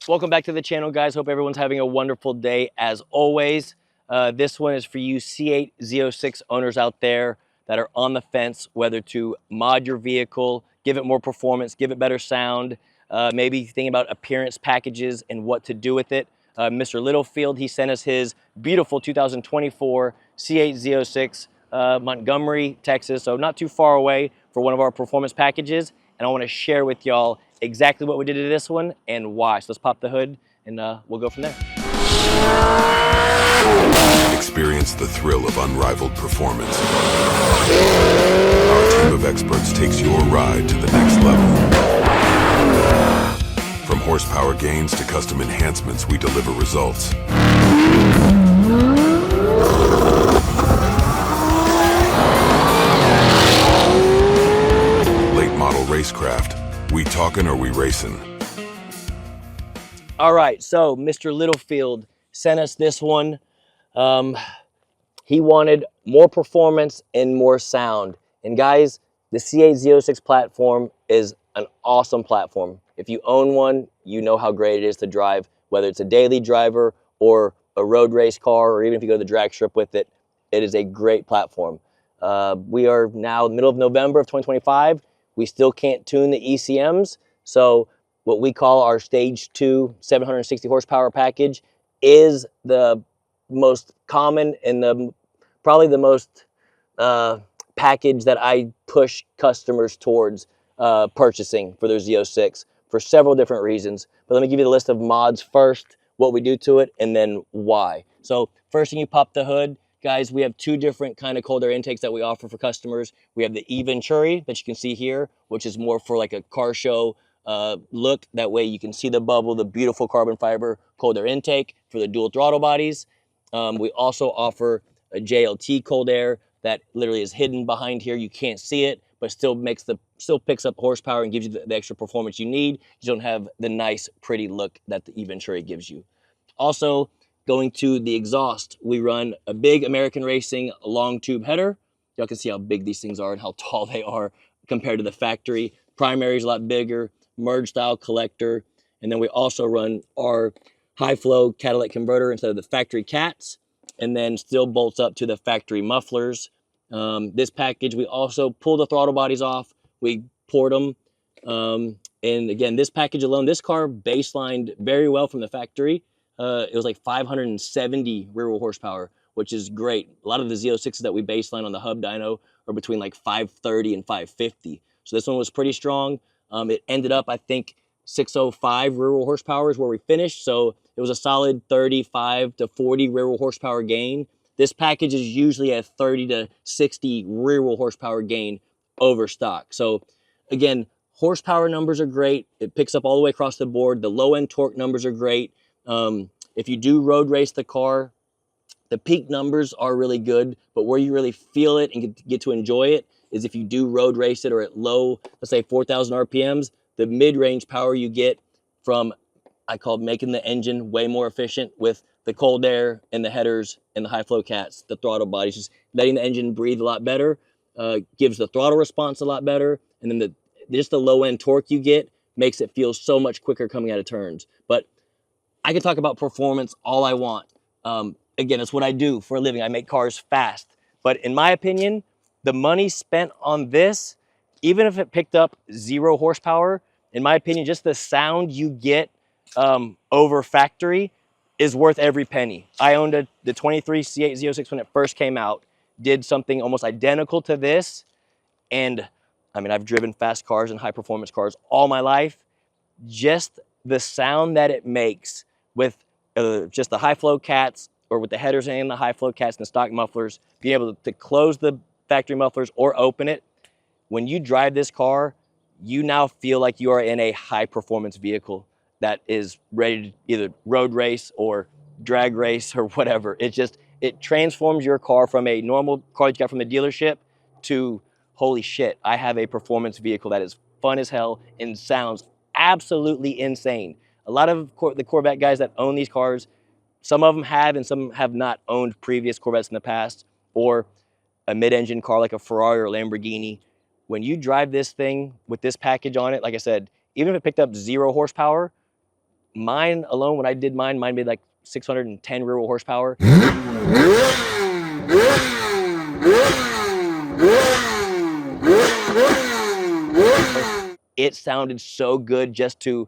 Welcome back to the channel, guys. Hope everyone's having a wonderful day as always. This one is for you C8 Z06 owners out there that are on the fence whether to mod your vehicle, give it more performance, give it better sound, maybe thinking about appearance packages and what to do with it. Mr. Littlefield, he sent us his beautiful 2024 C8 Z06, Montgomery, Texas, so not too far away for one of our performance packages. And I want to share with y'all exactly what we did to this one and why. So let's pop the hood and we'll go from there. Experience the thrill of unrivaled performance. Our team of experts takes your ride to the next level. From horsepower gains to custom enhancements, we deliver results. Late model racecraft. We talking or we racing? All right, so Mr. Littlefield sent us this one. He wanted more performance and more sound. And guys, the C8 Z06 platform is an awesome platform. If you own one, you know how great it is to drive, whether it's a daily driver or a road race car, or even if you go to the drag strip with it, it is a great platform. We are now middle of November of 2025. We still can't tune the ECMs. So what we call our Stage 2 760 horsepower package is the most common and probably the most package that I push customers towards purchasing for their Z06 for several different reasons. But let me give you the list of mods first, what we do to it, and then why. So first thing, you pop the hood. Guys, we have two different kind of cold air intakes that we offer for customers. We have the Eventuri that you can see here, which is more for like a car show look. That way you can see the bubble, the beautiful carbon fiber cold air intake for the dual throttle bodies. We also offer a JLT cold air that literally is hidden behind here. You can't see it, but still picks up horsepower and gives you the extra performance you need. You don't have the nice, pretty look that the Eventuri gives you. Also, going to the exhaust, we run a big American Racing long tube header. Y'all can see how big these things are and how tall they are compared to the factory. Primary is a lot bigger, merge style collector. And then we also run our high flow catalytic converter instead of the factory cats, and then still bolts up to the factory mufflers. This package, we also pull the throttle bodies off. We port them. And again, this package alone, this car baselined very well from the factory. It was like 570 rear wheel horsepower, which is great. A lot of the Z06s that we baseline on the hub dyno are between like 530 and 550. So this one was pretty strong. It ended up, I think, 605 rear wheel horsepower is where we finished. So it was a solid 35 to 40 rear wheel horsepower gain. This package is usually a 30 to 60 rear wheel horsepower gain over stock. So again, horsepower numbers are great. It picks up all the way across the board. The low end torque numbers are great. If you do road race the car, the peak numbers are really good, but where you really feel it and get to enjoy it is if you do road race it or at low, let's say 4,000 RPMs, the mid-range power you get from, I call making the engine way more efficient with the cold air and the headers and the high flow cats, the throttle bodies, just letting the engine breathe a lot better, gives the throttle response a lot better, and then just the low end torque you get makes it feel so much quicker coming out of turns. But I can talk about performance all I want. Again, it's what I do for a living. I make cars fast. But in my opinion, the money spent on this, even if it picked up 0 horsepower, in my opinion, just the sound you get over factory is worth every penny. I owned the 23 C8 Z06 when it first came out, did something almost identical to this. And I mean, I've driven fast cars and high performance cars all my life. Just the sound that it makes with just the high flow cats, or with the headers and the high flow cats and the stock mufflers, being able to close the factory mufflers or open it. When you drive this car, you now feel like you are in a high performance vehicle that is ready to either road race or drag race or whatever. It transforms your car from a normal car that you got from the dealership to, holy shit, I have a performance vehicle that is fun as hell and sounds absolutely insane. A lot of the Corvette guys that own these cars, some of them have and some have not owned previous Corvettes in the past, or a mid-engine car like a Ferrari or Lamborghini. When you drive this thing with this package on it, like I said, even if it picked up 0 horsepower, mine alone, when I did mine made like 610 rear wheel horsepower. It sounded so good just to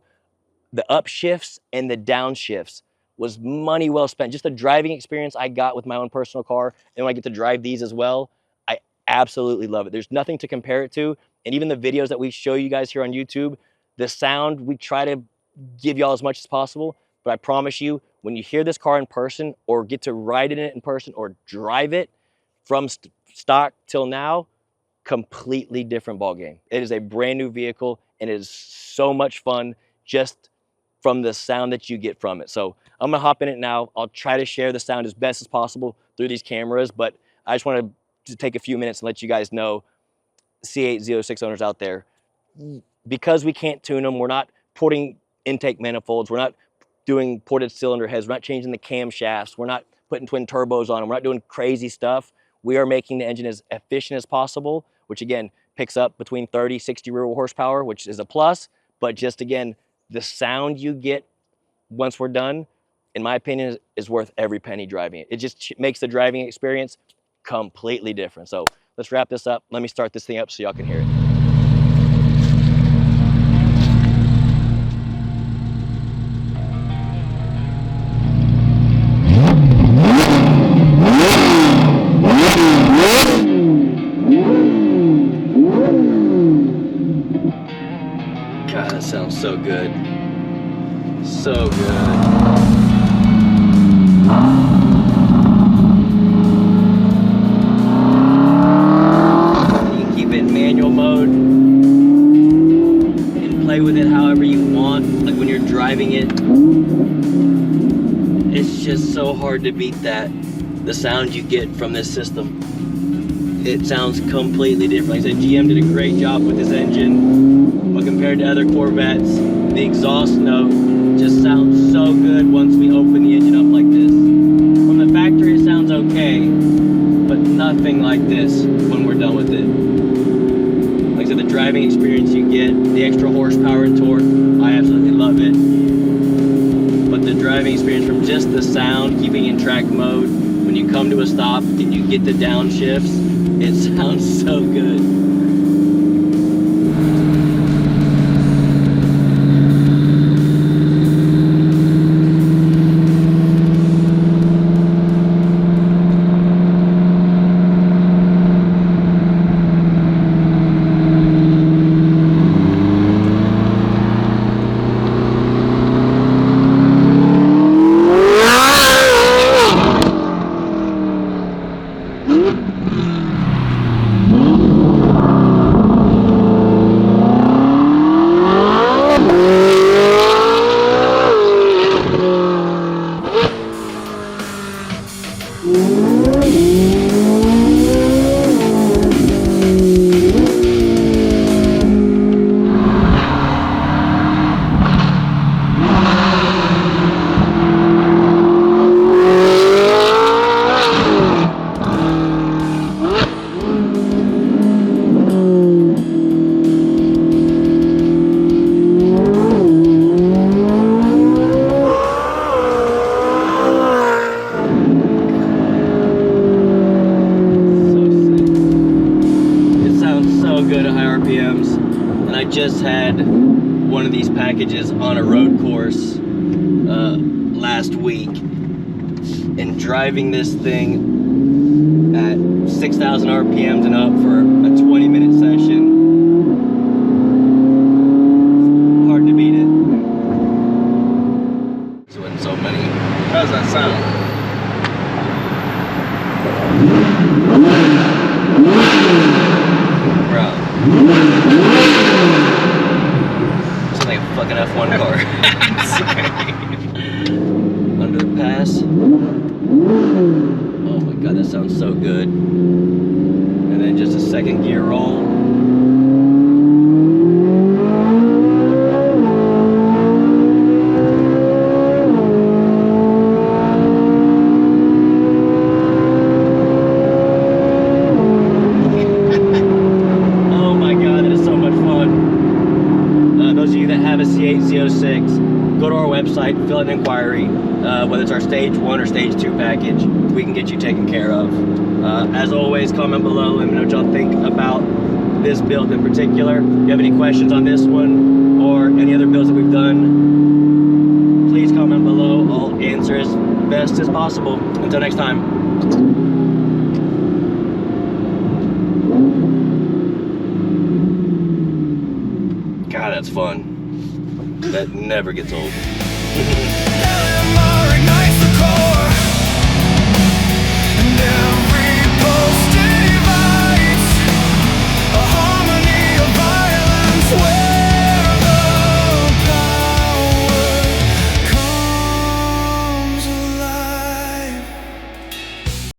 the upshifts and the downshifts was money well spent. Just the driving experience I got with my own personal car, and when I get to drive these as well, I absolutely love it. There's nothing to compare it to, and even the videos that we show you guys here on YouTube, the sound, we try to give y'all as much as possible, but I promise you, when you hear this car in person or get to ride in it in person or drive it from stock till now, completely different ball game. It is a brand new vehicle, and it is so much fun just from the sound that you get from it. So I'm gonna hop in it now. I'll try to share the sound as best as possible through these cameras, but I just wanted to take a few minutes and let you guys know, C8 Z06 owners out there, because we can't tune them, we're not porting intake manifolds, we're not doing ported cylinder heads, we're not changing the camshafts, we're not putting twin turbos on them, we're not doing crazy stuff. We are making the engine as efficient as possible, which again, picks up between 30, 60 rear wheel horsepower, which is a plus, but just again, the sound you get once we're done, in my opinion, is worth every penny driving it. It just makes the driving experience completely different. So let's wrap this up. Let me start this thing up so y'all can hear it. God, that sounds so good. So good. You can keep it in manual mode and play with it however you want, like when you're driving it. It's just so hard to beat that, the sound you get from this system. It sounds completely different. Like I said, GM did a great job with this engine, but compared to other Corvettes, the exhaust note just sounds so good once we open the engine up like this. From the factory, it sounds okay, but nothing like this when we're done with it. Like I said, the driving experience you get, the extra horsepower and torque, I absolutely love it. But the driving experience from just the sound, keeping in track mode, when you come to a stop and you get the downshifts, it sounds so good. Just had one of these packages on a road course last week, and driving this thing at 6,000 RPMs and up for a 20-minute session, hard to beat it. So in so many. How does that sound? Bro. It's like a fucking F1 car. Under the pass. Oh my god, that sounds so good. And then just a second gear roll. fill an inquiry, whether it's our stage 1 or stage 2 package, we can get you taken care of. As always, comment below, let me know what y'all think about this build in particular. If you have any questions on this one or any other builds that we've done, please comment below. I'll answer as best as possible. Until next time. God, that's fun. That never gets old. LMR